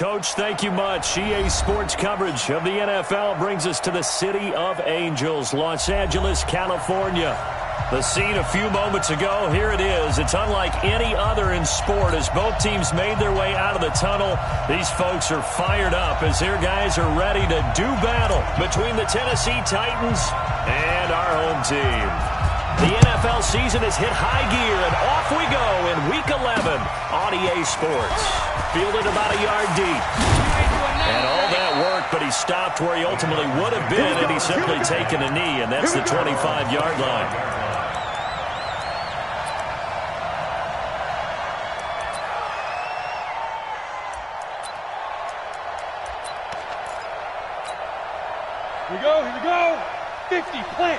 Coach, thank you much. EA Sports coverage of the NFL brings us to the City of Angels, Los Angeles, California. The scene a few moments ago, here it is. It's unlike any other in sport as both teams made their way out of the tunnel. These folks are fired up as their guys are ready to do battle between the Tennessee Titans and our home team. The NFL season has hit high gear, and off we go in Week 11 on EA Sports. Fielded about a yard deep. And all that work, but he stopped where he ultimately would have been had he simply taken a knee, and that's the 25-yard line. Here we go. 50, plant.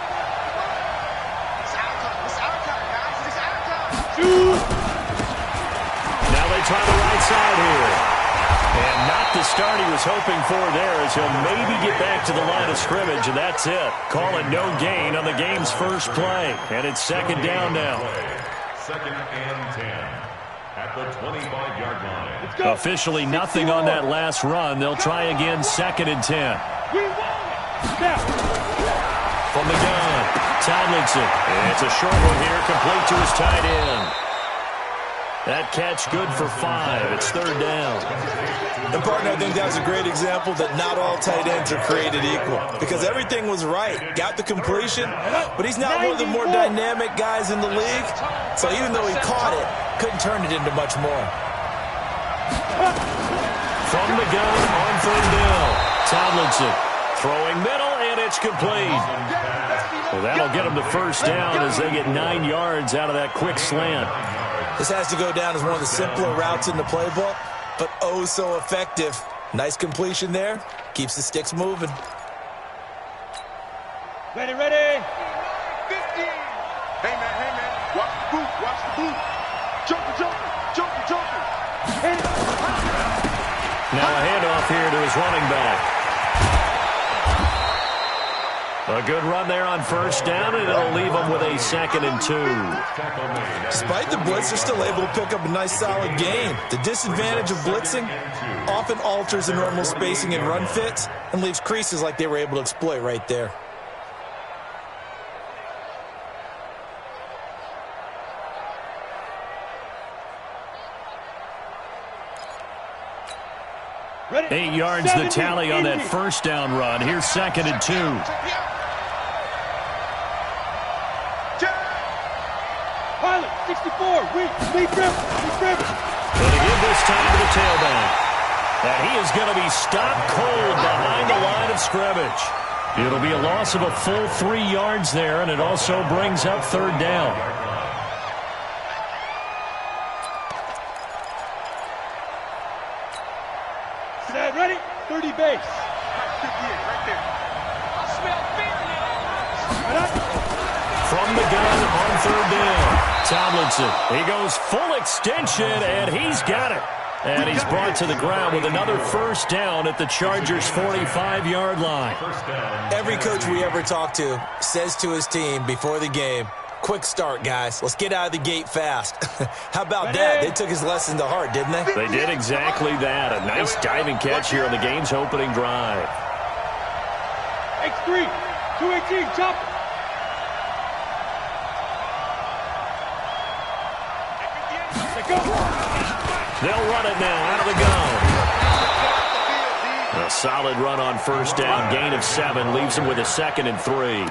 It's our time, guys. It's our time. Shoot. Now they try the right side here. And not the start he was hoping for there as he'll maybe get back to the line of scrimmage, and that's it. Call it no gain on the game's first play. And it's second down now. Second and 10 at the 25-yard line. Let's go. Officially nothing on that last run. They'll try again second and 10. We won it. Now. From the gun, Tomlinson. It's a short one here, complete to his tight end. That catch good for 5. It's third down. And, partner, I think that was a great example that not all tight ends are created equal because everything was right. Got the completion, but he's not one of the more dynamic guys in the league. So even though he caught it, couldn't turn it into much more. From the gun on third down, Tomlinson. Throwing middle, and it's complete. Well, that'll get them the first down as they get 9 yards out of that quick slant. This has to go down as one of the simpler routes in the playbook, but oh so effective. Nice completion there. Keeps the sticks moving. Ready. 50. Hey, man. Watch the boot. Jumper. Now a handoff here to his running back. A good run there on first down, and it'll leave them with a 2nd and 2. Despite the blitz, they're still able to pick up a nice, solid gain. The disadvantage of blitzing often alters the normal spacing and run fits and leaves creases like they were able to exploit right there. Ready. 8 yards the tally on that first down run. Here's 2nd and 2. Pilot, 64. We grip. Going to give this time to the tailback. And he is going to be stopped cold behind the line of scrimmage. It'll be a loss of a full 3 yards there, and it also brings up third down. Ready? 30 base. Right there. I smell fear now. From the gun on third down, Tomlinson. He goes full extension, and he's got it. And he's brought to the ground with another first down at the Chargers' 45-yard line. Every coach we ever talk to says to his team before the game, quick start, guys. Let's get out of the gate fast. How about that? They took his lesson to heart, didn't they? They did exactly that. A nice diving catch here on the game's opening drive. X3, 218, chopper. They'll run it now out of the gun. A solid run on first down. Gain of 7 leaves him with a 2nd and 3.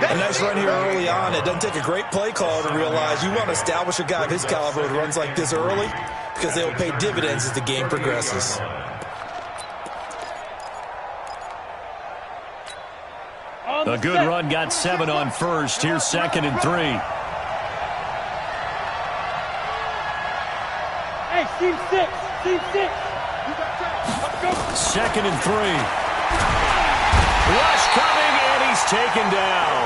A nice run here early on. It doesn't take a great play call to realize you want to establish a guy of his caliber who runs like this early because they will pay dividends as the game progresses. A good run got 7 on first. Here's 2nd and 3. Hey, team 6. 2nd and 3. Rush coming, and he's taken down.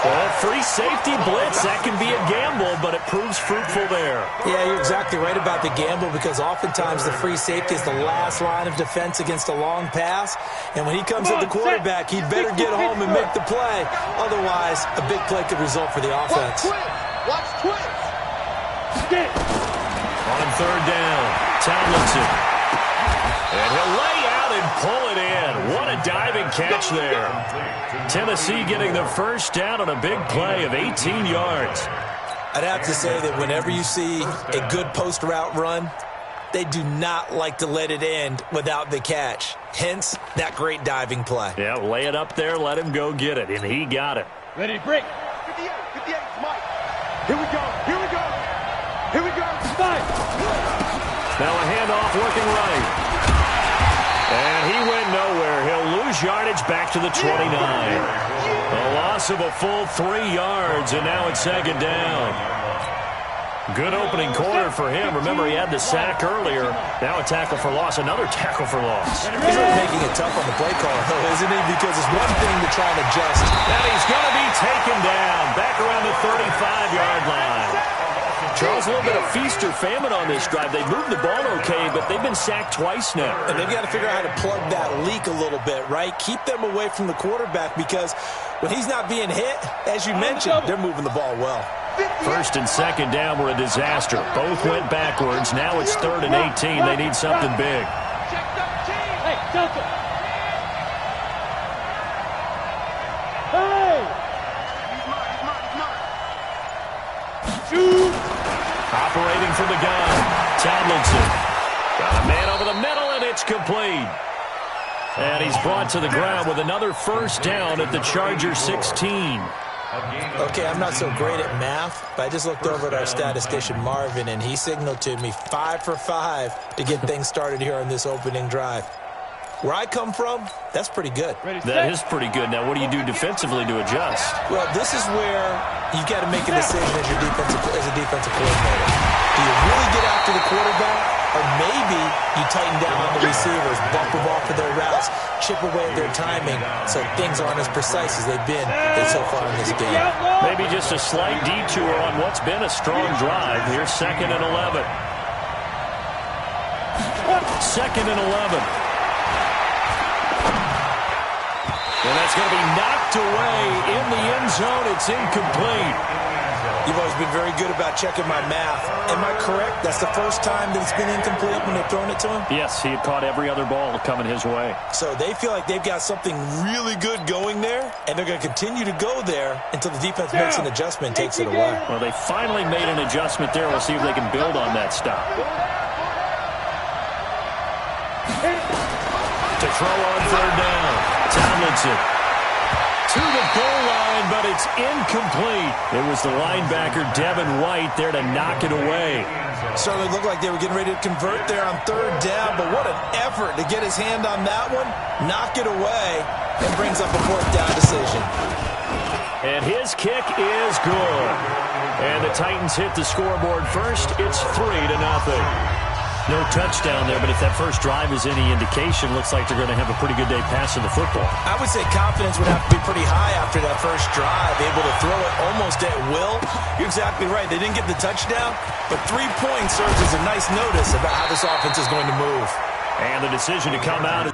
Well, free safety blitz, that can be a gamble, but it proves fruitful there. Yeah, you're exactly right about the gamble because oftentimes the free safety is the last line of defense against a long pass. And when he comes at the quarterback, he'd better get home and make the play. Otherwise, a big play could result for the offense. Watch twins. On third down, Tomlinson. And he'll lay out and pull it in. What a diving catch there. Tennessee getting the first down on a big play of 18 yards. I'd have to say that whenever you see a good post route run, they do not like to let it end without the catch. Hence, that great diving play. Yeah, lay it up there, let him go get it, and he got it. Ready, break. 58, 58, Mike. Here we go. Here we go. Here we go. Five. Now a handoff working right. And he went nowhere. He'll lose yardage back to the 29. A loss of a full 3 yards, and now it's second down. Good opening quarter for him. Remember, he had the sack earlier. Now a tackle for loss, another tackle for loss. He's really making it tough on the play caller, though, isn't he? Because it's one thing to try and adjust. And he's going to be taken down back around the 35-yard line. Charles, a little bit of feast or famine on this drive. They moved the ball okay, but they've been sacked twice now. And they've got to figure out how to plug that leak a little bit, right? Keep them away from the quarterback because when he's not being hit, as you mentioned, they're moving the ball well. First and second down were a disaster. Both went backwards. Now it's 3rd and 18. They need something big. Hey, Delta. Hey. Shoot. Operating from the gun. Tomlinson. Got a man over the middle, and it's complete. And he's brought to the ground with another first down at the Charger 16. Okay, I'm not so great at math, but I just looked over at our statistician, Marvin, and he signaled to me 5 for 5 to get things started here on this opening drive. Where I come from, that's pretty good. That is pretty good. Now, what do you do defensively to adjust? Well, this is where you've got to make a decision as a defensive coordinator. Do you really get after the quarterback, or maybe you tighten down on the receivers, bump them off of their routes, chip away at their timing so things aren't as precise as they've been so far in this game? Maybe just a slight detour on what's been a strong drive. Here's 2nd and 11. 2nd and 11. And that's going to be knocked away in the end zone. It's incomplete. You've always been very good about checking my math. Am I correct? That's the first time that it's been incomplete when they've thrown it to him? Yes, he had caught every other ball coming his way. So they feel like they've got something really good going there, and they're going to continue to go there until the defense makes an adjustment and takes it away. Well, they finally made an adjustment there. We'll see if they can build on that stop. To throw on 3rd down. Tomlinson to the goal line, but it's incomplete. It was the linebacker, Devin White, there to knock it away. Certainly looked like they were getting ready to convert there on 3rd down, but what an effort to get his hand on that one, knock it away, and brings up a 4th down decision. And his kick is good. And the Titans hit the scoreboard first. It's 3-0. No touchdown there, but if that first drive is any indication, looks like they're going to have a pretty good day passing the football. I would say confidence would have to be pretty high after that first drive, able to throw it almost at will. You're exactly right. They didn't get the touchdown, but 3 points serves as a nice notice about how this offense is going to move. And the decision to come out.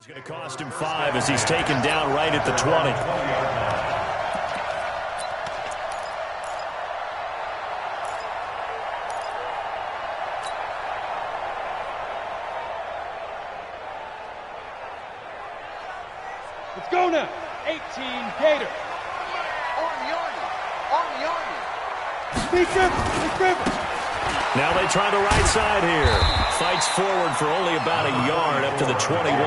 It's going to cost him 5 as he's taken down right at the 20. Let's go now. 18 Gator. Army. Big dribble. Now they try the right side here. Fights forward for only about a yard up to the 21.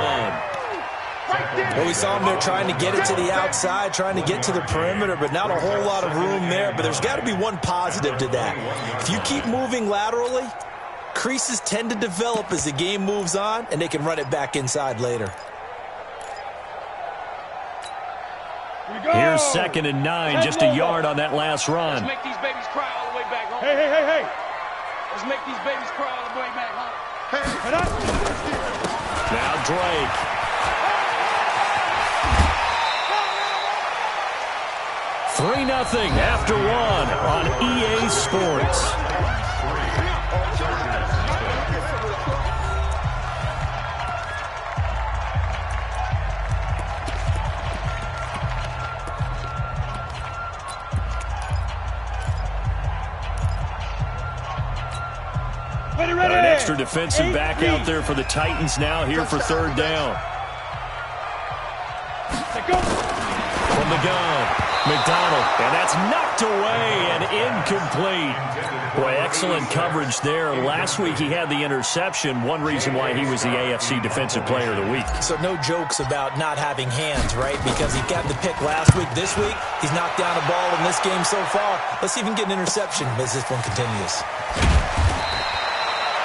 Well, we saw him there trying to get it to the outside, trying to get to the perimeter, but not a whole lot of room there. But there's got to be one positive to that. If you keep moving laterally, creases tend to develop as the game moves on, and they can run it back inside later. Here's 2nd and 9, just a yard on that last run. Let's make these babies cry all the way back home. Hey. Let's make these babies cry all the way back home. Now Drake. Three 0 after one on EA Sports. An extra defensive back out there for the Titans now here for 3rd down. From the gun, McDonald, and that's knocked away and incomplete. Boy, excellent coverage there. Last week he had the interception, one reason why he was the AFC Defensive Player of the Week. So no jokes about not having hands, right? Because he got the pick last week. This week, he's knocked down a ball in this game so far. Let's see if he can get an interception as this one continues.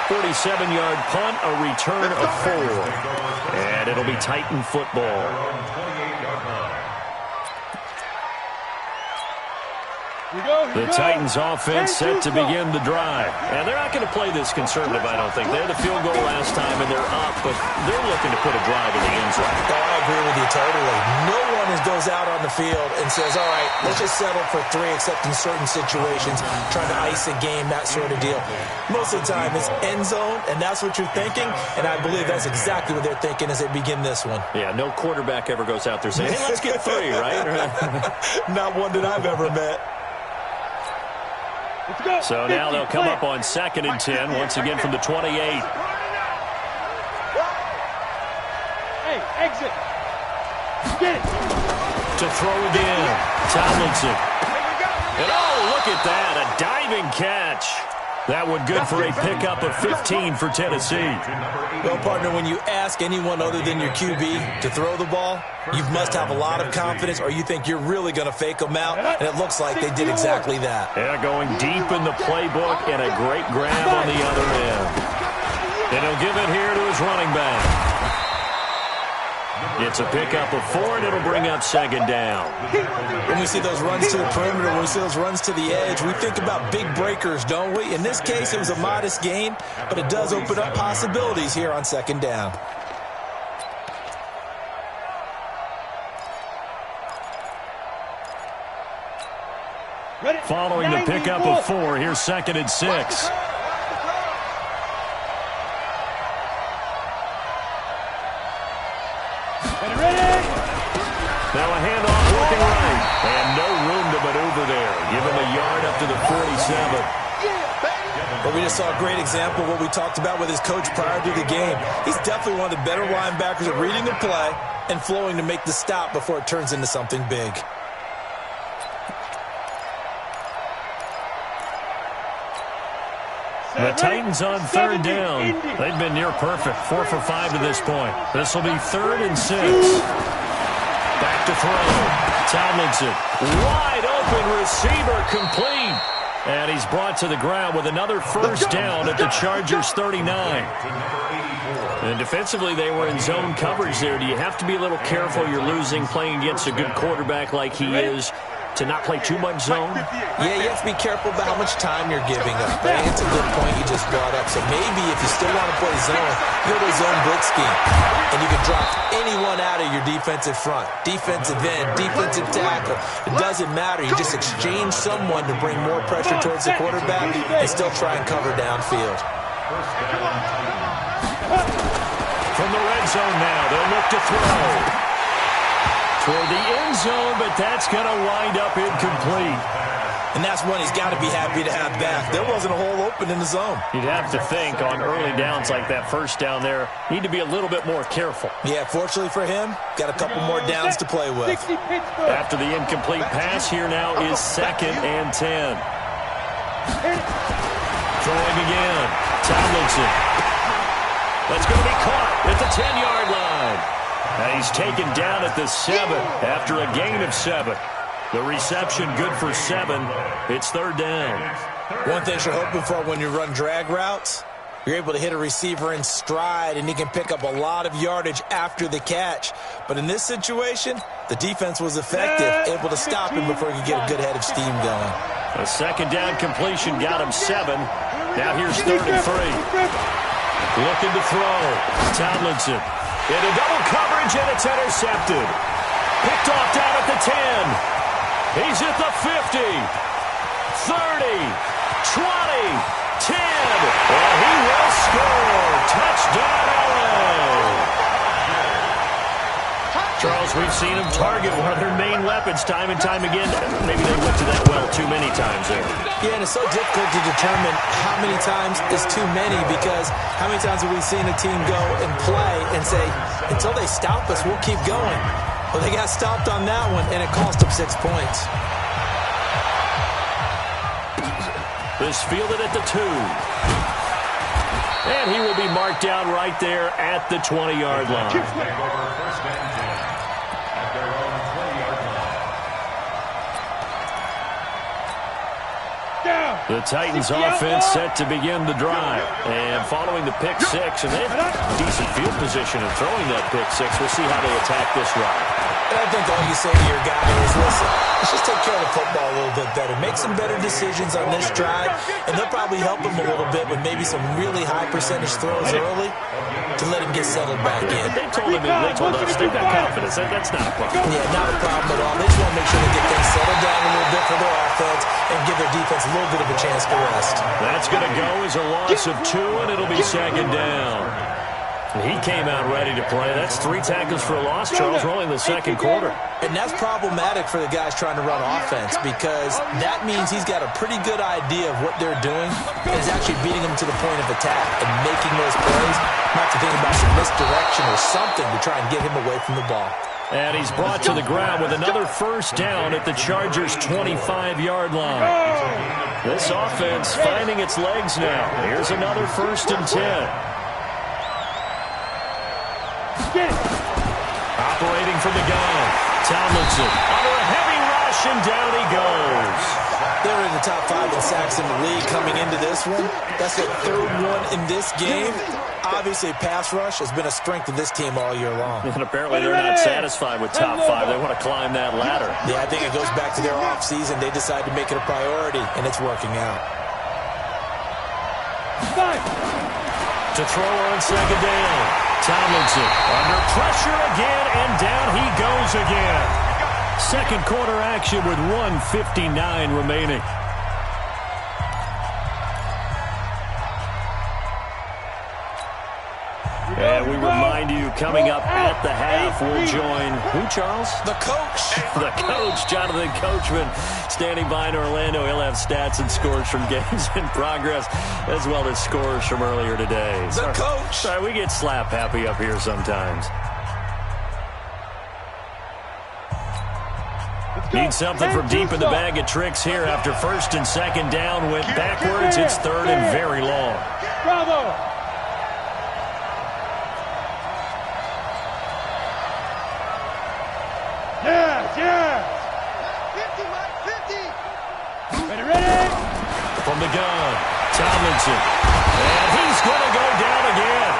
47-yard punt, a return of 4. And it'll be Titan football. The Titans offense set to begin the drive. And they're not going to play this conservative, I don't think. They had a field goal last time, and they're up, but they're looking to put a drive in the end zone. Oh, I agree with you totally. No one goes out on the field and says, all right, let's just settle for 3, except in certain situations, trying to ice a game, that sort of deal. Most of the time, it's end zone, and that's what you're thinking, and I believe that's exactly what they're thinking as they begin this one. Yeah, no quarterback ever goes out there saying, hey, let's get 3, right? Not one that I've ever met. So now they'll come up on 2nd and 10, once again from the 28. Hey, exit. Get it. To throw again, Tomlinson. And oh, look at that, a diving catch. That one good for a pickup of 15 for Tennessee. Well, partner, when you ask anyone other than your QB to throw the ball, you must have a lot of confidence, or you think you're really going to fake them out, and it looks like they did exactly that. Yeah, going deep in the playbook and a great grab on the other end. And he'll give it here to his running back. It's a pickup of 4, and it'll bring up 2nd down. When we see those runs to the perimeter, when we see those runs to the edge, we think about big breakers, don't we? In this case, it was a modest gain, but it does open up possibilities here on 2nd down. Following the pickup of 4, here's 2nd and 6. Now a handoff working right. And no room to maneuver there. Give him a yard up to the 47. But we just saw a great example of what we talked about with his coach prior to the game. He's definitely one of the better linebackers at reading the play and flowing to make the stop before it turns into something big. The Titans on 3rd down. They've been near perfect, 4 for 5 to this point. This will be 3rd and 6. Back to throw. Tomlinson, wide open receiver, complete. And he's brought to the ground with another first down at the Chargers 39. And defensively, they were in zone coverage there. Do you have to be a little careful? You're losing playing against a good quarterback like he is, to not play too much zone? Yeah, you have to be careful about how much time you're giving up. I think it's a good point you just brought up. So maybe if you still want to play zone, go to a zone blitz scheme. And you can drop anyone out of your defensive front. Defensive end, defensive tackle. It doesn't matter. You just exchange someone to bring more pressure towards the quarterback and still try and cover downfield. From the red zone now, they'll look to throw. Toward the end zone, but that's going to wind up incomplete. And that's one he's got to be happy to have back. There wasn't a hole open in the zone. You'd have to think on early downs like that first down there, need to be a little bit more careful. Yeah, fortunately for him, got a couple more downs to play with. After the incomplete pass, here now is 2nd and 10. Throwing again. Tomlinson. That's going to be caught at the 10-yard line. And he's taken down at the 7 after a gain of 7. The reception good for 7. It's 3rd down. One thing you're hoping for when you run drag routes You're able to hit a receiver in stride, and he can pick up a lot of yardage after the catch. But in this situation, the defense was effective, able to stop him before he could get a good head of steam going. A second down completion got him 7. Now here's 3rd and 3. Looking to throw. Tomlinson into double coverage, and it's intercepted. Picked off down at the 10. He's at the 50. 30. 20. 10. And he will score. Touchdown, LA. Charles, we've seen him target one of their main weapons time and time again. Maybe they went to that well too many times there. Yeah, and it's so difficult to determine how many times is too many, because how many times have we seen a team go and play and say, until they stop us, we'll keep going. Well, they got stopped on that one, and it cost them 6 points. This fielded at the 2. And he will be marked down right there at the 20-yard line. The Titans offense set to begin the drive. And following the pick 6, and they have decent field position in throwing that pick 6. We'll see how they attack this drive. And I think all you say to your guy is, listen, let's just take care of the football a little bit better. Make some better decisions on this drive, and they'll probably help him a little bit with maybe some really high percentage throws early to let him get settled back in. They told us they've got confidence. That's not a problem. Yeah, not a problem at all. They just want to make sure they get things settled down a little bit for their offense and give their defense a little bit of a chance to rest. That's going to go as a loss of 2, and it'll be 2nd down. He came out ready to play. That's 3 tackles for a loss, Charles, rolling the second quarter. And that's problematic for the guys trying to run offense, because that means he's got a pretty good idea of what they're doing and is actually beating them to the point of attack and making those plays, not to think about some misdirection or something to try and get him away from the ball. And he's brought to the ground with another first down at the Chargers' 25-yard line. This offense finding its legs now. Here's another 1st and 10. Operating from the gun, Tomlinson under a heavy rush, and down he goes. They're in the top 5 in sacks in the league coming into this one. That's the 3rd one in this game. Obviously, pass rush has been a strength of this team all year long. And apparently they're not satisfied with top 5. They want to climb that ladder. Yeah, I think it goes back to their offseason. They decided to make it a priority, and it's working out. To throw on 2nd down. Tomlinson under pressure again, and down he goes again. Second quarter action with 1:59 remaining. And we remind you, coming up at the half, we'll join who, Charles? The coach. The coach, Jonathan Coachman, standing by in Orlando. He'll have stats and scores from games in progress, as well as scores from earlier today. The coach. Sorry, we get slap happy up here sometimes. Need something from deep in the bag of tricks here after 1st and 2nd down. Went backwards. It's 3rd and very long. Bravo. Yeah. 50, Mike, 50. Ready? From the gun, Tomlinson. And he's going to go down again.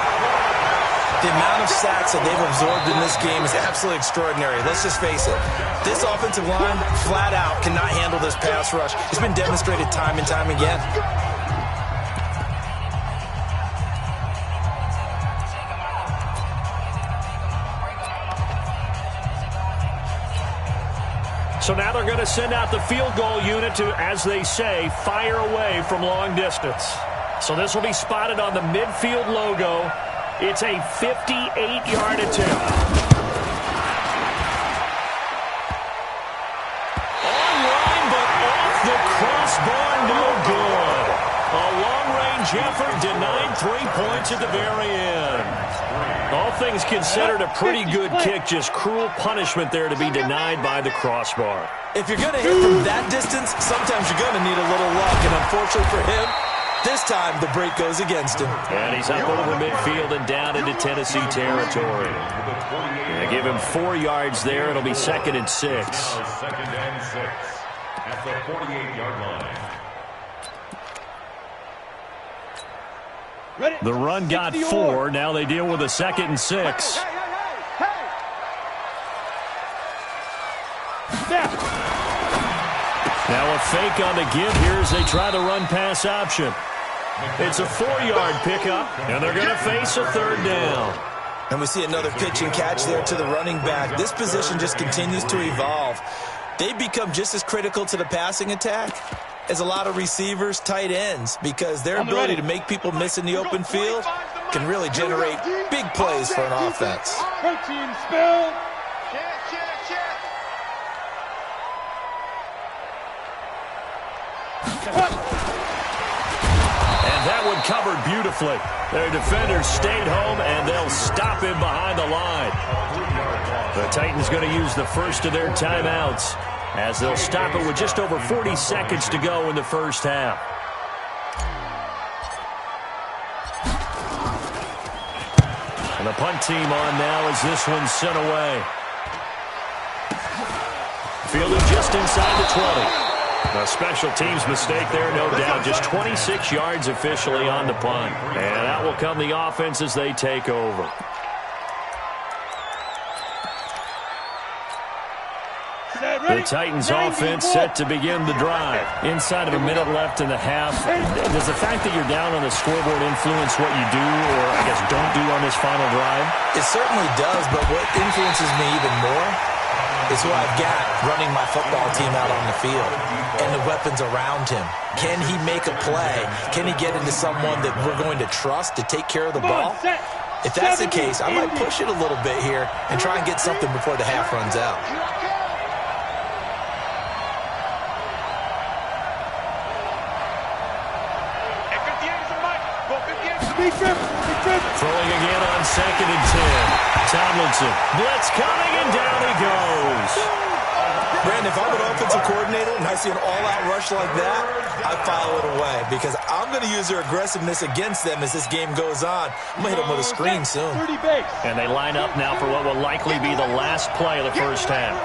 The amount of sacks that they've absorbed in this game is absolutely extraordinary. Let's just face it. This offensive line, flat out, cannot handle this pass rush. It's been demonstrated time and time again. So now they're going to send out the field goal unit to, as they say, fire away from long distance. So this will be spotted on the midfield logo. It's a 58-yard attempt. Online, but off the crossbar, no good. A long-range effort denied 3 points at the very end. All things considered, a pretty good kick, just cruel punishment there to be denied by the crossbar. If you're going to hit from that distance, sometimes you're going to need a little luck, and unfortunately for him, this time the break goes against him. And he's up over midfield and down into Tennessee territory. Give him 4 yards there. It'll be 2nd and 6. 2nd and 6 at the 48-yard line. The run got 4. Now they deal with a 2nd and 6. Now a fake on the give here as they try the run-pass option. It's a 4-yard pickup, and they're going to face a 3rd down. And we see another pitch and catch there to the running back. This position just continues to evolve. They become just as critical to the passing attack as a lot of receivers, tight ends, because their ability to make people miss in the open field can really generate big plays for an offense. Protein spill. And that one covered beautifully. Their defenders stayed home, and they'll stop him behind the line. The Titans going to use the first of their timeouts as they'll stop it with just over 40 seconds to go in the first half. And the punt team on now as this one's sent away. Fielded just inside the 20. A special teams mistake there, no doubt. Just 26 yards officially on the punt. And out will come the offense as they take over. The Titans offense set to begin the drive. Inside of a minute left in the half. Does the fact that you're down on the scoreboard influence what you do, or I guess don't do on this final drive? It certainly does, but what influences me even more is who I've got running my football team out on the field and the weapons around him. Can he make a play? Can he get into someone that we're going to trust to take care of the ball? If that's the case, I might push it a little bit here and try and get something before the half runs out. Throwing again on 2nd and 10. Tomlinson, blitz coming, and down he goes. Brandon, if I'm an offensive coordinator and I see an all-out rush like that, I file it away because I'm going to use their aggressiveness against them as this game goes on. I'm going to hit them with a screen soon. And they line up now for what will likely be the last play of the first half.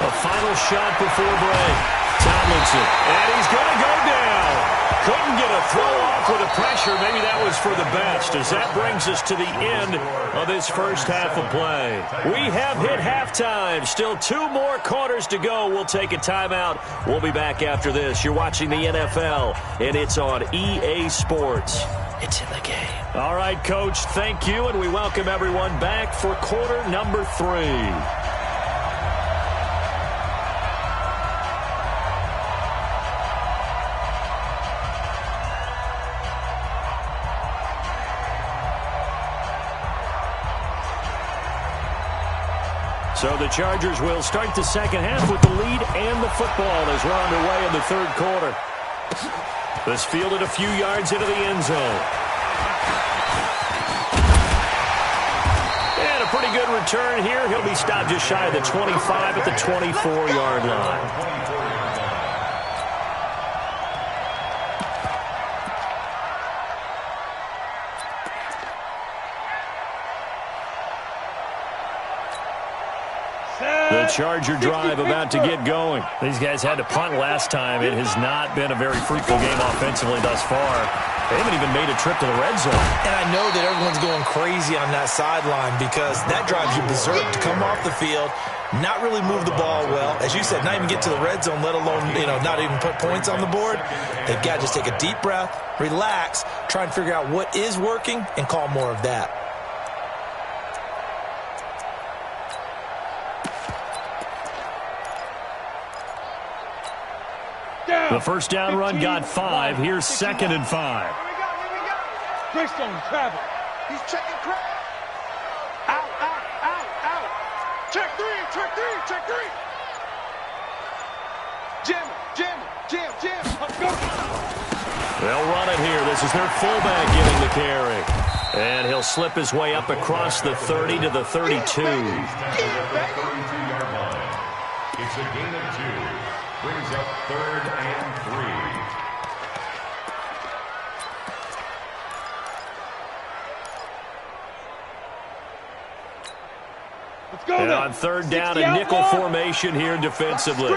A final shot before break. Tomlinson, and he's going to go down. Couldn't get a throw off with the pressure. Maybe that was for the best, as that brings us to the end of this first half of play. We have hit halftime. Still 2 more quarters to go. We'll take a timeout. We'll be back after this. You're watching the NFL, and it's on EA Sports. It's in the game. All right, Coach, thank you, and we welcome everyone back for quarter number 3. So the Chargers will start the second half with the lead and the football as we're underway in the 3rd quarter. This fielded a few yards into the end zone. And a pretty good return here. He'll be stopped just shy of the 25 at the 24-yard line. The Charger drive about to get going. These guys had to punt last time. It has not been a very fruitful game offensively thus far. They haven't even made a trip to the red zone. And I know that everyone's going crazy on that sideline because that drives you berserk to come off the field, not really move the ball well. As you said, not even get to the red zone, let alone, not even put points on the board. They've got to just take a deep breath, relax, try and figure out what is working and call more of that. The first down run got 5. Here's 2nd and 5. Greystone travel. He's checking crowd. Out. Check 3. Jam. Let's go. They'll run it here. This is their fullback getting the carry. And he'll slip his way up across the 30 to the 32. It's a gain of 2. Brings up 3rd and 3. Let's go. And on 3rd down, a nickel formation here defensively.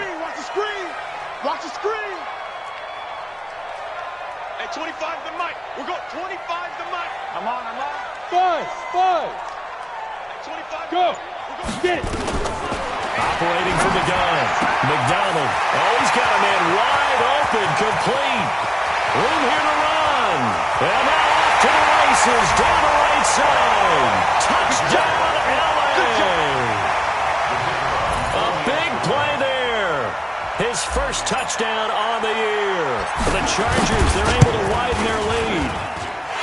Watch the screen. Hey, 25 the mic. We're going 25 the mic. I'm on. Five. Hey, 25. Go. Get it. Operating from the gun. McDonald. Oh, he's got a man wide open, complete. Room here to run. And now off to the races, down the right side. Touchdown, LA. A big play there. His first touchdown on the year. For the Chargers, they're able to widen their lead.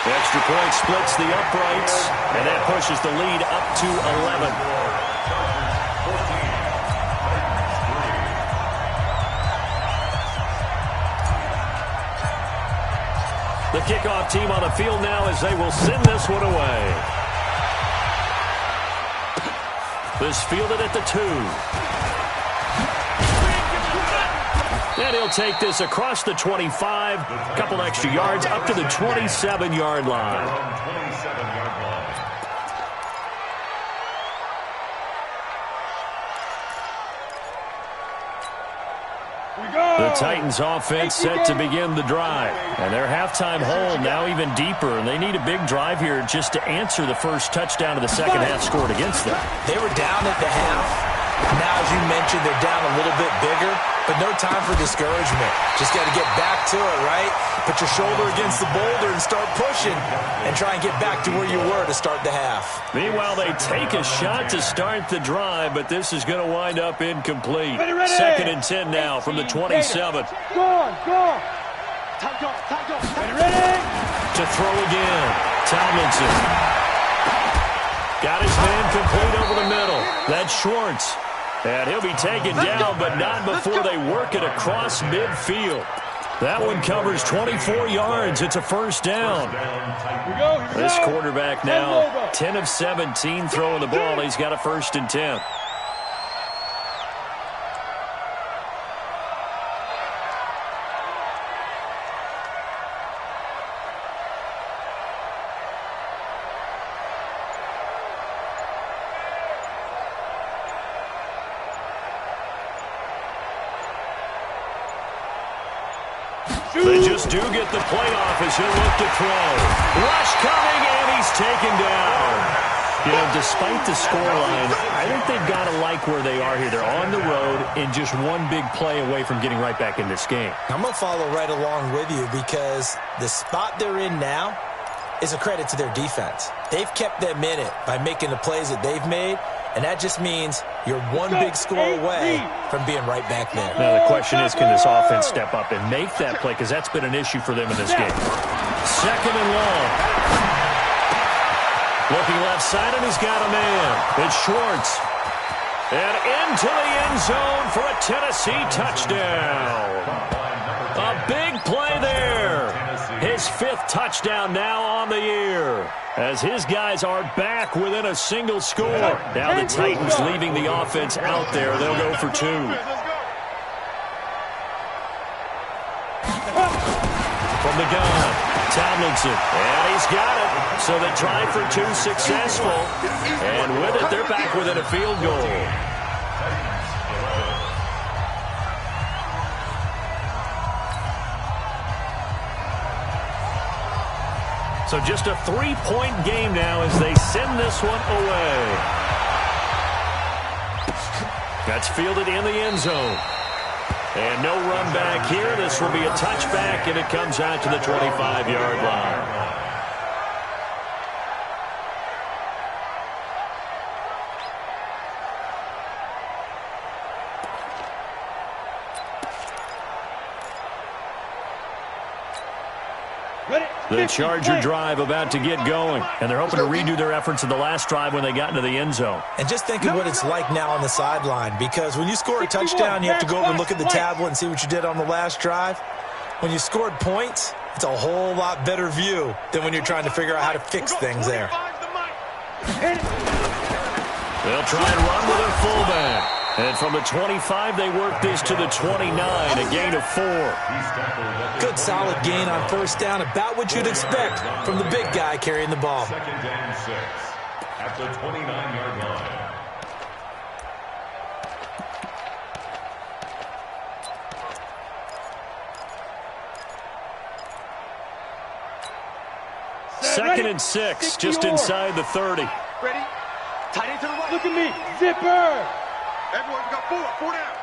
The extra point splits the uprights, and that pushes the lead up to 11. The kickoff team on the field now as they will send this one away. This fielded at the 2. And he'll take this across the 25, a couple extra yards up to the 27-yard line. The Titans offense set to begin the drive. And their halftime hole now even deeper. And they need a big drive here just to answer the first touchdown of the second half scored against them. They were down at the half. Now, as you mentioned, they're down a little bit bigger, but no time for discouragement. Just got to get back to it, right? Put your shoulder against the boulder and start pushing and try and get back to where you were to start the half. Meanwhile, they take a shot to start the drive, but this is going to wind up incomplete. Second and 10 now from the 27. Go on. Ready? To throw again. Tomlinson. Got his man complete over the middle. That's Schwartz. And he'll be taken down, but not before they work it across midfield. That one covers 24 yards. It's a first down. This quarterback now 10 of 17 throwing the ball. He's got a first and 10. They just do get the play off as he'll look to throw. Rush coming, and he's taken down. You know, despite the scoreline, I think they've got to like where they are here. They're on the road and just one big play away from getting right back in this game. I'm going to follow right along with you because the spot they're in now is a credit to their defense. They've kept them in it by making the plays that they've made, and that just means you're one big score away from being right back there. Now the question is, can this offense step up and make that play? Because that's been an issue for them in this game. Second and long. Looking left side, and he's got a man. It's Schwartz. And into the end zone for a Tennessee touchdown. A big play there. His fifth touchdown now on the year. As his guys are back within a single score. Now the Titans leaving the offense out there. They'll go for 2. From the gun, Tomlinson. And he's got it. So they try for 2 successful. And with it, they're back within a field goal. So just a 3-point game now as they send this one away. That's fielded in the end zone. And no run back here. This will be a touchback, and it comes out to the 25-yard line. The Charger drive about to get going, and they're hoping to redo their efforts in the last drive when they got into the end zone. And just think of what it's like now on the sideline, because when you score a touchdown, you have to go over and look at the tablet and see what you did on the last drive. When you scored points, it's a whole lot better view than when you're trying to figure out how to fix things there. They'll try and run with a fullback. And from the 25, they work this to the 29, a gain of 4. Good solid gain on first down, about what you'd expect from the big guy carrying the ball. Second and 6 at the 29-yard line. second and 6, just inside the 30. Ready? Tight end to the right. Look at me. Zipper. Everyone, we got 4 down.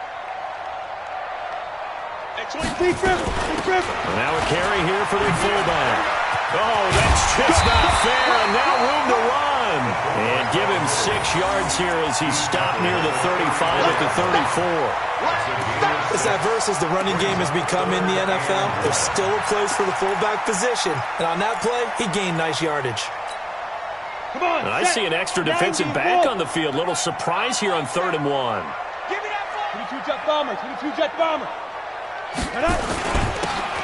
Hey, 20. Big dribble. Big dribble. Now a carry here for the fullback. Oh, that's just not fair, and now room to run. And give him 6 yards here as he stopped near the 35 at the 34. As diverse as the running game has become in the NFL, there's still a place for the fullback position. And on that play, he gained nice yardage. Come on. And I see an extra defensive back on the field. Little surprise here on 3rd and 1. Give me that ball. 22 jet bomber. 22 jet bomber.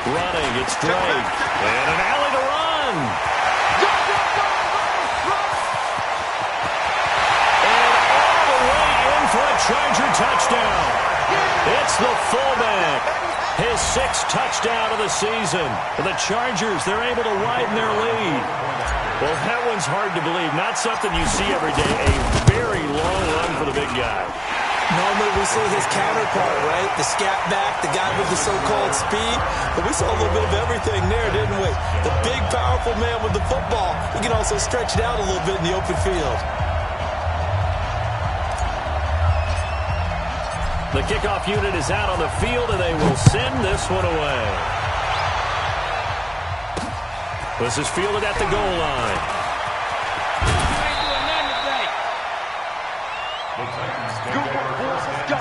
Running, it's Drake. And an alley to run. And all the way in for a Charger touchdown. It's the fullback. His 6th touchdown of the season. For the Chargers, they're able to widen their lead. Well, that one's hard to believe. Not something you see every day. A very long run for the big guy. Normally we see his counterpart, right? The scat back, the guy with the so-called speed. But we saw a little bit of everything there, didn't we? The big, powerful man with the football. He can also stretch it out a little bit in the open field. The kickoff unit is out on the field, and they will send this one away. This is fielded at the goal line. Go, boys, let's go.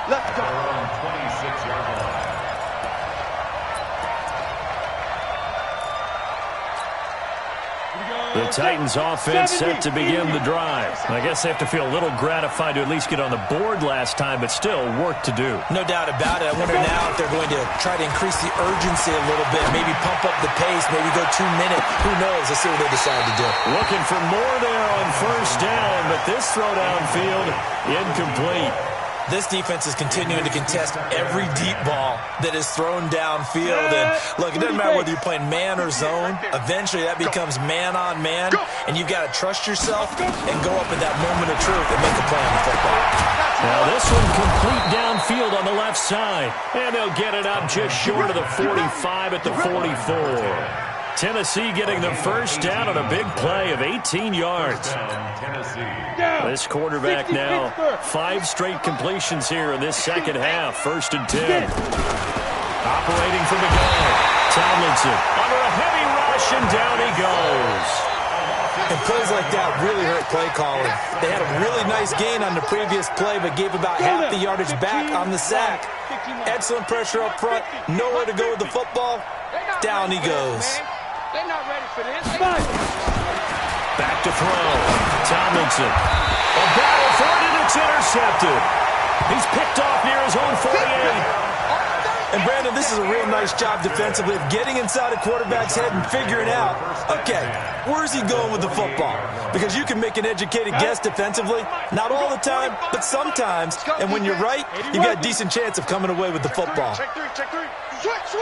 Let's go. 26-yard line. The Titans offense set to begin the drive. I guess they have to feel a little gratified to at least get on the board last time, but still work to do. No doubt about it. I wonder now if they're going to try to increase the urgency a little bit, maybe pump up the pace, maybe go 2 minutes. Who knows? Let's see what they decide to do. Looking for more there on 1st down, but this throw downfield incomplete. This defense is continuing to contest every deep ball that is thrown downfield. And look, it doesn't matter whether you're playing man or zone. Eventually, that becomes man-on-man, and you've got to trust yourself and go up at that moment of truth and make a play on the football. Now this one complete downfield on the left side. And they'll get it up just short of the 45 at the 44. Tennessee getting the 1st down on a big play of 18 yards. This quarterback now 5 straight completions here in this 2nd half. 1st and 10. Operating from the gun. Tomlinson under a heavy rush, and down he goes. And plays like that really hurt play calling. They had a really nice gain on the previous play, but gave about half the yardage back on the sack. Excellent pressure up front. Nowhere to go with the football. Down he goes. They're not ready for this. Back to throw. Tomlinson. A battle for it, and it's intercepted. He's picked off near his own 48. And, Brandon, this is a real nice job defensively of getting inside a quarterback's head and figuring out, okay, where's he going with the football? Because you can make an educated guess defensively. Not all the time, but sometimes. And when you're right, you've got a decent chance of coming away with the football. Check 3, check 3. Switch.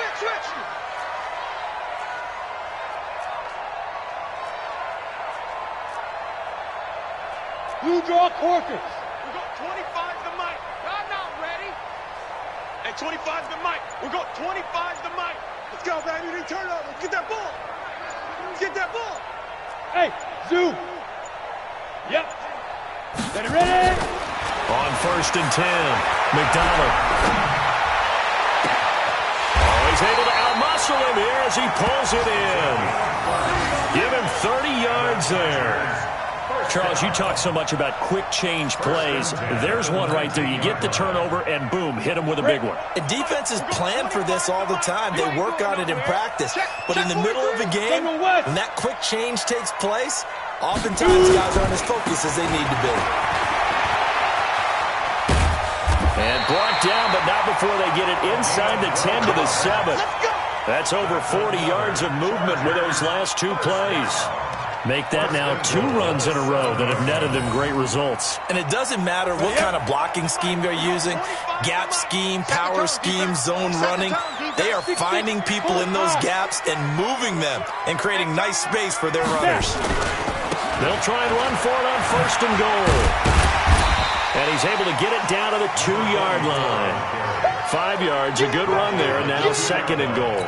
Blue draw Corkers. We got 25 the mic. I'm not ready. Hey, 25 the mic. We got 25 the mic. Let's go, man. You need to turn up. Let's get that ball. Let's get that ball. Hey, zoom. Yep. Ready? On 1st and 10. McDonald. Oh, he's able to outmuscle him here as he pulls it in. Give him 30 yards there. Charles, you talk so much about quick change plays. There's one right there. You get the turnover, and boom, hit him with a big one. And defenses plan for this all the time. They work on it in practice. But in the middle of the game, when that quick change takes place, oftentimes guys aren't as focused as they need to be. And brought down, but not before they get it inside the 10 to the 7. That's over 40 yards of movement with those last 2 plays. Make that now 2 runs in a row that have netted them great results. And it doesn't matter what kind of blocking scheme they're using, gap scheme, power scheme, zone running. They are finding people in those gaps and moving them and creating nice space for their runners. They'll try and run for it on 1st and goal. And he's able to get it down to the 2-yard line. 5 yards, a good run there, and now 2nd and goal.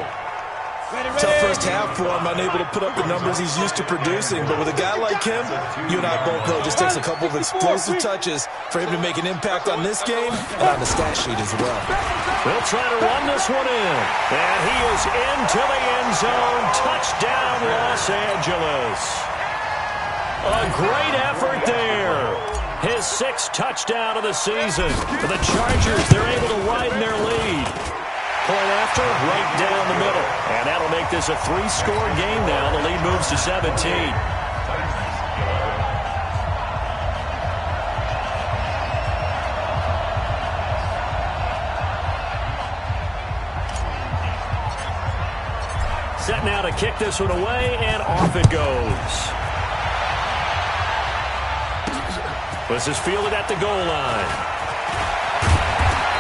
Tough first half for him, unable to put up the numbers he's used to producing. But with a guy like him, you and I both know it just takes a couple of explosive touches for him to make an impact on this game and on the stat sheet as well. They'll try to run this one in. And he is into the end zone. Touchdown, Los Angeles. A great effort there. His 6th touchdown of the season. For the Chargers, they're able to widen their lead. Point after, right down the middle. And that'll make this a 3-score game now. The lead moves to 17. Set now to kick this one away, and off it goes. This is fielded at the goal line.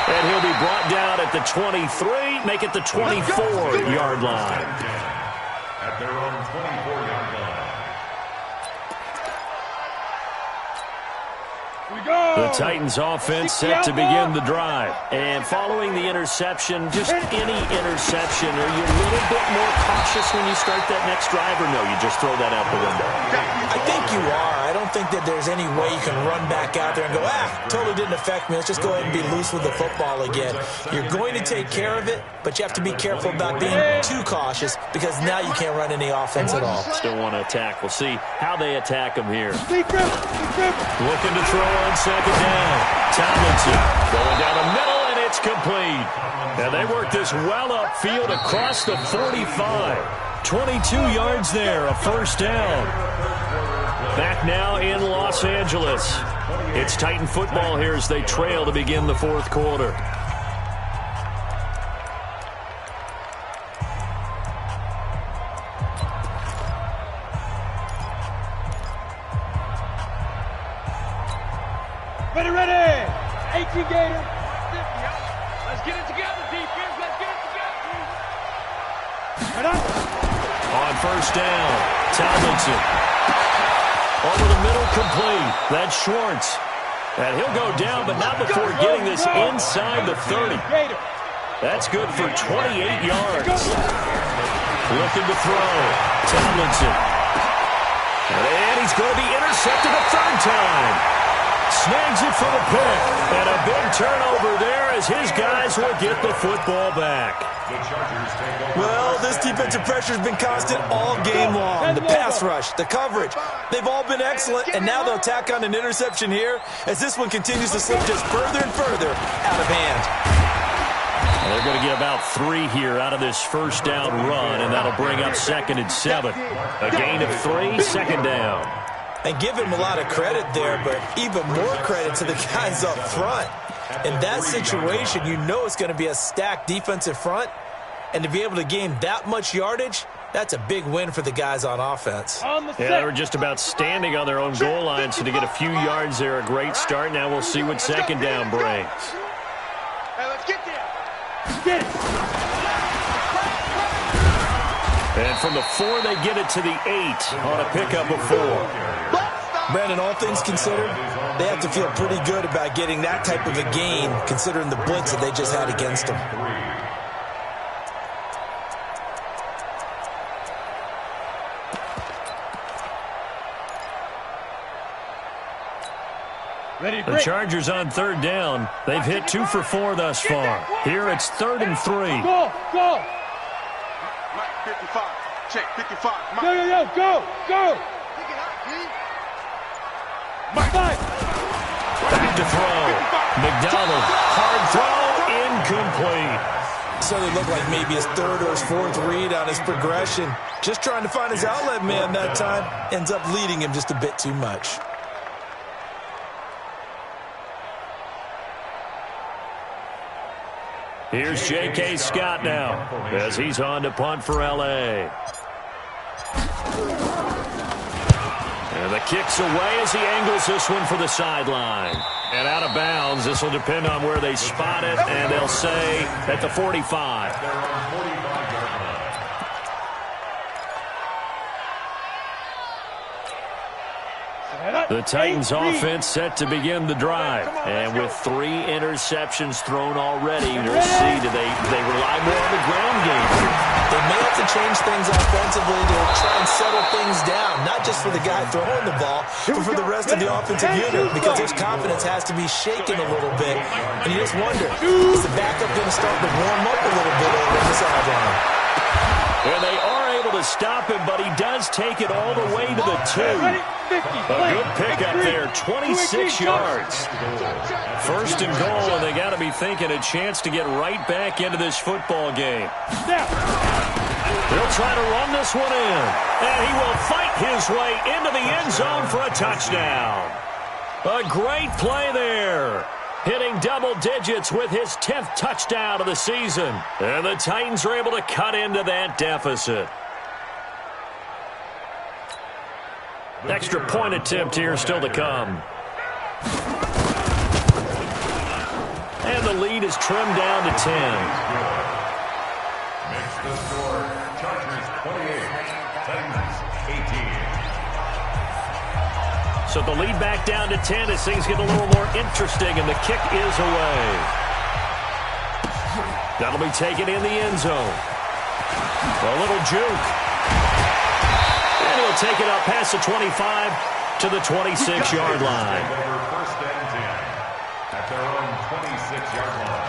And he'll be brought down at the 23, make it the 24-yard line. At their own 24-yard line. The Titans offense set to begin the drive. And following the interception, just any interception, are you a little bit more cautious when you start that next drive, or no, you just throw that out the window? I think you are. I don't think that there's any way you can run back out there and go, totally didn't affect me. Let's just go ahead and be loose with the football again. You're going to take care of it, but you have to be careful about being too cautious because now you can't run any offense at all. Still want to attack. We'll see how they attack him here. Looking to throw on second down. Tomlinson going down the middle, and it's complete. And they work this well upfield across the 45. 22 yards there, a first down. Back now in Los Angeles. It's Titan football here as they trail to begin the 4th quarter. Ready. 18 Gator. Let's get it together, defense. Let's get it together. On first down, Tomlinson. Over the middle, complete. That's Schwartz. And he'll go down, but not before getting this inside the 30. That's good for 28 yards. Looking to throw. Tomlinson. And he's going to be intercepted a 3rd time. Snags it for the pick. And a big turnover there as his guys will get the football back. Well, this defensive pressure has been constant all game long. The pass rush, the coverage, they've all been excellent, and now they'll tack on an interception here as this one continues to slip just further and further out of hand. Well, they're going to get about 3 here out of this first down run, and that'll bring up 2nd and 7. A gain of 3, 2nd down. And give him a lot of credit there, but even more credit to the guys up front. In that situation, you know it's going to be a stacked defensive front. And to be able to gain that much yardage, that's a big win for the guys on offense. Yeah, they were just about standing on their own goal line, so to get a few yards there, a great start. Now we'll see what 2nd down brings. Hey, let's get there. Get it. And from the 4, they get it to the 8 on a pickup of 4. Brandon, all things considered, they have to feel pretty good about getting that type of a gain, considering the blitz that they just had against them. The Chargers on 3rd down. They've hit 2 for 4 thus far. Here it's 3rd and 3. Go. Mike, 55. Check, 55. Mike. Go. Mike. Back to throw. McDonald. Hard throw. Incomplete. So they look like maybe his 3rd or his 4th read on his progression. Just trying to find his outlet man that time. Ends up leading him just a bit too much. Here's J.K. Scott now as he's on to punt for L.A. And the kick's away as he angles this one for the sideline. And out of bounds, this will depend on where they spot it, and they'll say at the 45. The Titans offense set to begin the drive. And with 3 interceptions thrown already, we'll see, do they rely more on the ground game? They may have to change things offensively to try and settle things down, not just for the guy throwing the ball, but for the rest of the offensive unit, because his confidence has to be shaken a little bit. And you just wonder, is the backup going to start to warm up a little bit over the sideline? And they are able to stop him, but he does take it all the way to the 2. A good pickup there, 26 yards. First and goal, and they got to be thinking a chance to get right back into this football game. They'll try to run this one in, and he will fight his way into the end zone for a touchdown. A great play there. Hitting double digits with his 10th touchdown of the season. And the Titans are able to cut into that deficit. Extra point attempt here still to come. And the lead is trimmed down to 10. Makes the score Chargers 28, Titans 18. So the lead back down to 10 as things get a little more interesting, and the kick is away. That'll be taken in the end zone. A little juke. And he'll take it up past the 25 to the 26-yard line. First and 10 at their own 26-yard line.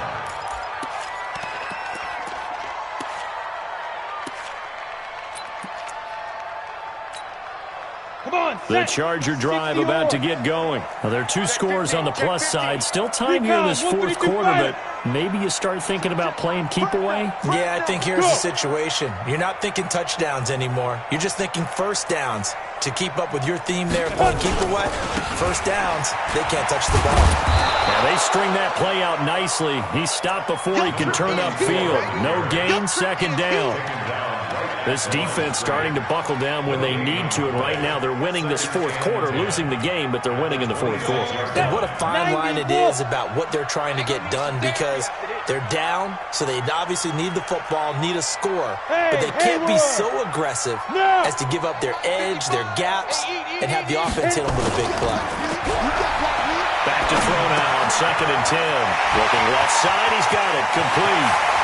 The Charger drive about to get going. Well, there are 2 scores on the plus side. Still time here in this fourth quarter, but maybe you start thinking about playing keep away? Yeah, I think here's the situation. You're not thinking touchdowns anymore. You're just thinking first downs. To keep up with your theme there, playing keep away, first downs, they can't touch the ball. Yeah, they string that play out nicely. He stopped before he can turn upfield. No gain, second down. This defense starting to buckle down when they need to, and right now they're winning this fourth quarter, losing the game, but they're winning in the fourth quarter. And what a fine line it is about what they're trying to get done, because they're down, so they obviously need the football, need a score, but they can't be so aggressive as to give up their edge, their gaps, and have the offense hit them with a big play. Back to throw now on 2nd and 10. Looking left side, he's got it, complete.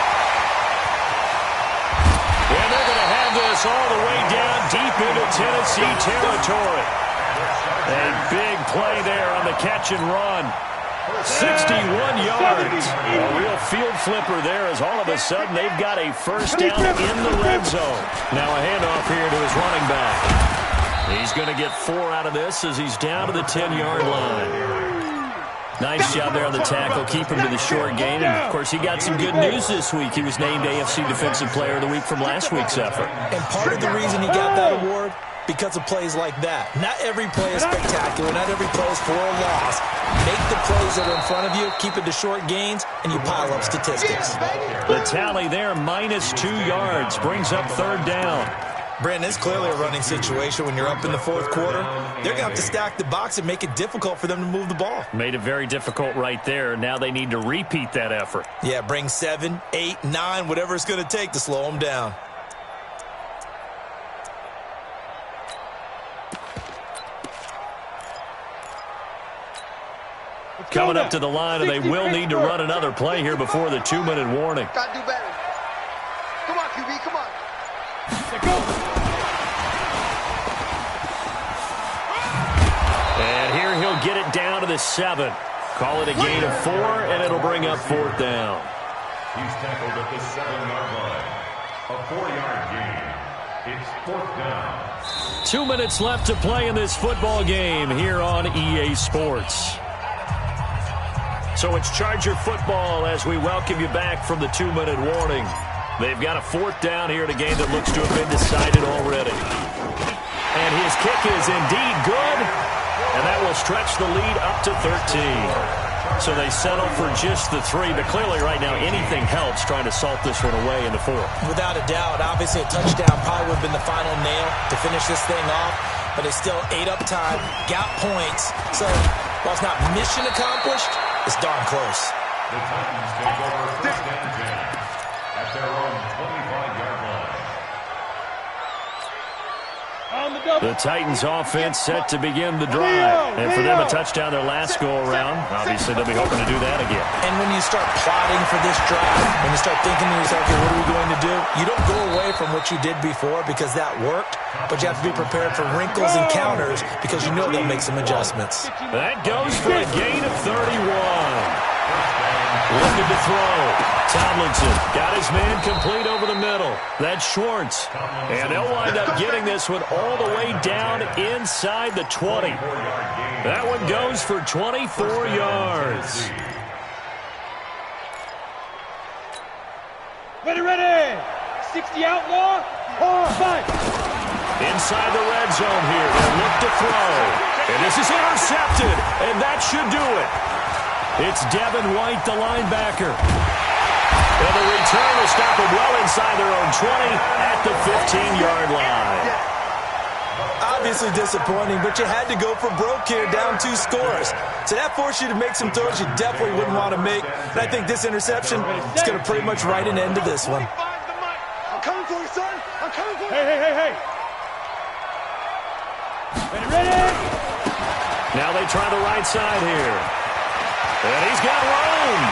And they're going to have this all the way down deep into Tennessee territory. A big play there on the catch and run. 61 yards. A real field flipper there, as all of a sudden they've got a first down in the red zone. Now a handoff here to his running back. He's going to get 4 out of this as he's down to the 10-yard line. Nice job there on the tackle, keep him to the short gain. And, of course, he got some good news this week. He was named AFC Defensive Player of the Week from last week's effort. And part of the reason he got that award, because of plays like that. Not every play is spectacular. Not every play is for a loss. Make the plays that are in front of you, keep it to short gains, and you pile up statistics. The tally there, minus 2 yards, brings up 3rd down. Brandon, it's clearly a running situation when you're up in the fourth quarter. They're going to have to stack the box and make it difficult for them to move the ball. Made it very difficult right there. Now they need to repeat that effort. Yeah, bring 7, 8, 9, whatever it's going to take to slow them down. Coming up to the line, and they will need to run another play here before the 2-minute warning. Got to do better. Come on, QB, come on. And here he'll get it down to the 7. Call it a gain of 4, and it'll bring up 4th down. He's tackled at the 7-yard line. A 4-yard gain. It's 4th down. 2 minutes left to play in this football game here on EA Sports. So it's Charger football as we welcome you back from the 2-minute warning. They've got a 4th down here in a game that looks to have been decided already. And his kick is indeed good, and that will stretch the lead up to 13. So they settle for just the 3, but clearly right now anything helps trying to salt this one away in the 4th. Without a doubt, obviously a touchdown probably would have been the final nail to finish this thing off, but it's still 8 up time, got points. So while it's not mission accomplished, it's darn close. The Titans take over 1st and 10 at their own 25-yard line. On the go. The Titans offense set to begin the drive. And for them, a touchdown their last go-around. Obviously, they'll be hoping to do that again. And when you start plotting for this drive, when you start thinking to yourself, okay, what are we going to do? You don't go away from what you did before because that worked, but you have to be prepared for wrinkles and counters because you know they'll make some adjustments. That goes for a gain of 31. Looking to throw. Tomlinson got his man complete over the middle. That's Schwartz. And they'll wind up getting this one all the way down inside the 20. That one goes for 24 yards. Ready. 60 outlaw. Fight. Inside the red zone here. They'll look to throw. And this is intercepted. And that should do it. It's Devin White, the linebacker. And the return will stop them well inside their own 20 at the 15-yard line. Obviously disappointing, but you had to go for broke here, down 2 scores. So that forced you to make some throws you definitely wouldn't want to make. And I think this interception is going to pretty much write an end to this one. I'm coming for you, son. I'm coming for you. Hey. Ready. Now they try the right side here. And he's got room.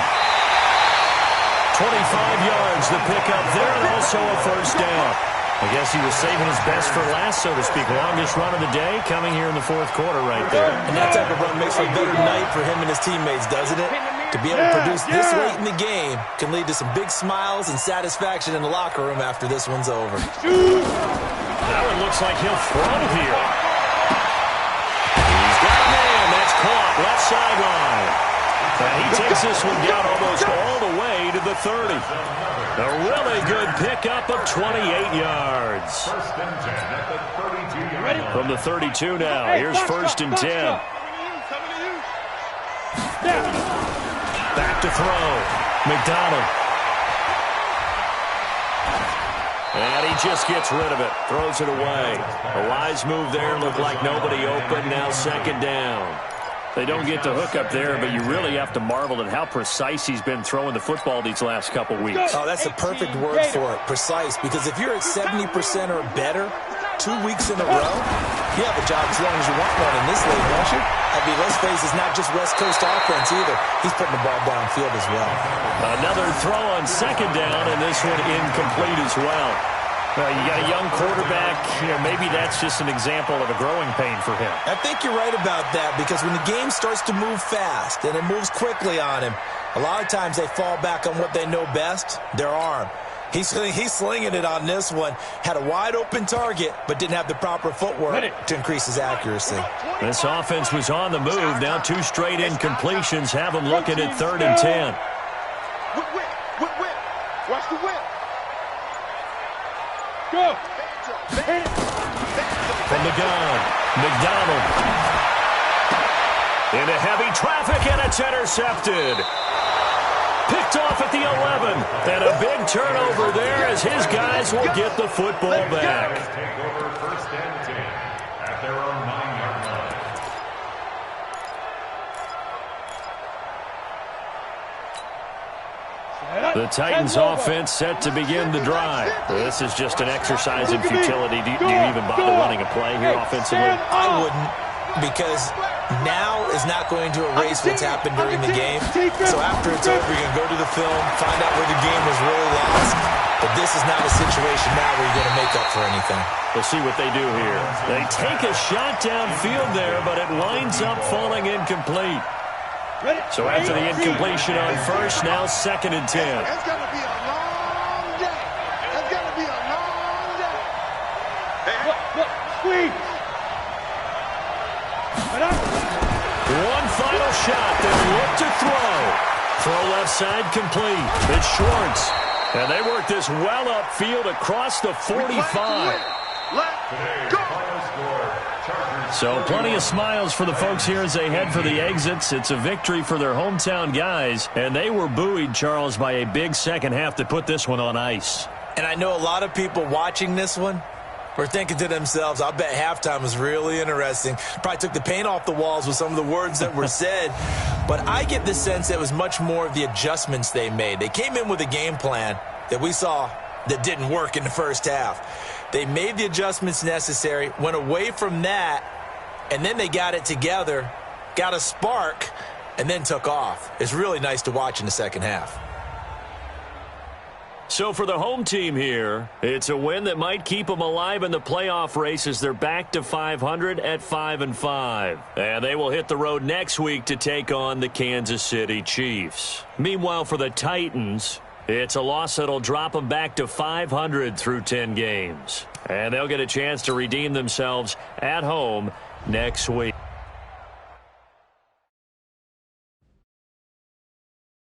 25 yards the pickup there, and also a first down. I guess he was saving his best for last, so to speak. Longest run of the day coming here in the fourth quarter right there. And that type of run makes for a better night for him and his teammates, doesn't it? To be able to produce this late in the game can lead to some big smiles and satisfaction in the locker room after this one's over. That one looks like he'll throw here. He's got a man. That's caught. Left sideline. And he takes this one down almost all the way to the 30. A really good pickup of 28 yards. From the 32 now. Here's 1st and 10. Back to throw. McDonald. And he just gets rid of it. Throws it away. A wise move there. Looked like nobody open. Now 2nd down. They don't get the hook up there, but you really have to marvel at how precise he's been throwing the football these last couple weeks. Oh, that's the perfect word for it, precise, because if you're at 70% or better 2 weeks in a row, you have a job as long as you want one in this league, don't you? I mean, let's face it, it's not just West Coast offense either. He's putting the ball downfield as well. Another throw on 2nd down, and this one incomplete as well. Well, you got a young quarterback. Maybe that's just an example of a growing pain for him. I think you're right about that because when the game starts to move fast and it moves quickly on him, a lot of times they fall back on what they know best, their arm. He's slinging it on this one. Had a wide-open target, but didn't have the proper footwork to increase his accuracy. This offense was on the move. Now 2 straight incompletions have them looking at 3rd and 10. Whip. Watch the whip. Go. From the gun, McDonald. Into heavy traffic, and it's intercepted. Picked off at the 11. And a big turnover there as his guys will get the football back. Take over 1st and 10 at their own 9-yard line. The Titans offense set to begin the drive. This is just an exercise in futility. Do you even bother running a play here offensively? I wouldn't, because now is not going to erase what's happened during the game. So after it's over, you're going to go to the film, find out where the game was really lost. But this is not a situation now where you're going to make up for anything. We'll see what they do here. They take a shot downfield there, but it winds up falling incomplete. So after the incompletion on 1st, now 2nd and 10. It's going to be a long day. It's going to be a long day. Squeeze. One final shot. They look to throw. Throw left side complete. It's Schwartz. And they work this well upfield across the 45. Let go. So plenty of smiles for the folks here as they head for the exits. It's a victory for their hometown guys. And they were buoyed, Charles, by a big second half to put this one on ice. And I know a lot of people watching this one were thinking to themselves, I bet halftime was really interesting. Probably took the paint off the walls with some of the words that were said. But I get the sense that it was much more of the adjustments they made. They came in with a game plan that we saw that didn't work in the first half. They made the adjustments necessary, went away from that, and then they got it together, got a spark, and then took off. It's really nice to watch in the second half. So for the home team here, it's a win that might keep them alive in the playoff race as they're back to 500 at 5-5. And they will hit the road next week to take on the Kansas City Chiefs. Meanwhile, for the Titans, it's a loss that'll drop them back to 500 through 10 games. And they'll get a chance to redeem themselves at home next week.